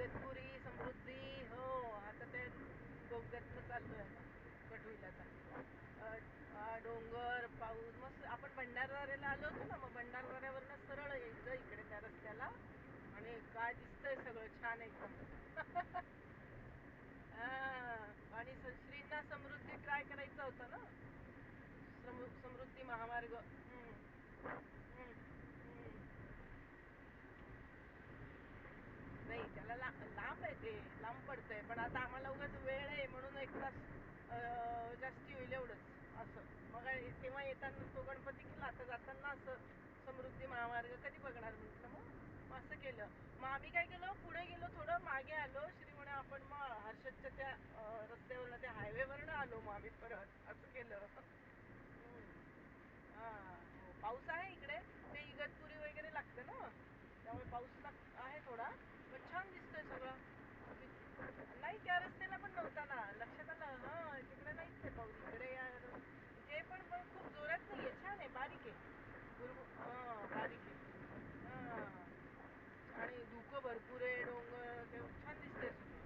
इगतपुरी समृद्धी. हो, आता ते बोगद्यातनं चाललोय कटविल आता. डोंगर पाऊस मस्त. आपण भंडारदऱ्याला आलो होतो ना, मग भंडारदऱ्यावरनं सरळ यायचं इकडे त्या रस्त्याला आणि काय दिसतंय सगळं छान एकदम. आणि श्रींना समृद्धी ट्राय करायचं होतं ना, समृद्धी महामार्ग. नाही त्याला लांब आहे, ते लांब पडतंय, पण आता आम्हाला उगाच वेळ आहे म्हणून 1 तास जास्ती होईल एवढंच असं. मग तेव्हा येताना तो गणपती केला, आता जाताना असं समृद्धी महामार्ग कधी बघणार म्हटलं. मग असं केलं. मग आम्ही काय केलं, पुढे गेलो, थोडं मागे आलो. श्री म्हणे आपण मग हर्षदच्या त्या रस्त्यावरनं त्या हायवेवरनं आलो मग आम्ही परत असं केलं. हा, पाऊस आहे इकडे. ते इगतपुरी वगैरे लागतं ना, त्यामुळे पाऊस आहे थोडा, पण छान दिसतंय सगळं. नाही त्या रस्त्याला पण नव्हता ना, लक्षात आलं. हा, तिकडे नाहीच आहे पाऊस. इकडे ते पण खूप जोरात नाहीये, छान आहे, बारीक आहे. बारीक आहे. हा, आणि धुकं भरपूर आहे, डोंगर ते छान दिसतंय सगळं.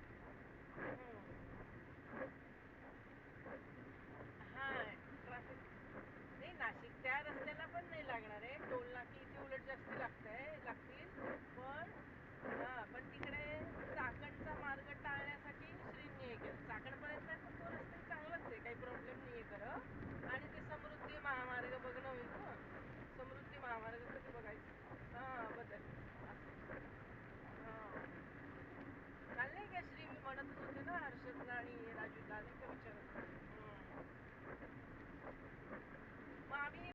हा, ट्रॅफिक नाही. नाशिक त्या रस्त्याला पण नाही लागणार आहे टोल नाकी, इथे उलट जास्त लागतंय.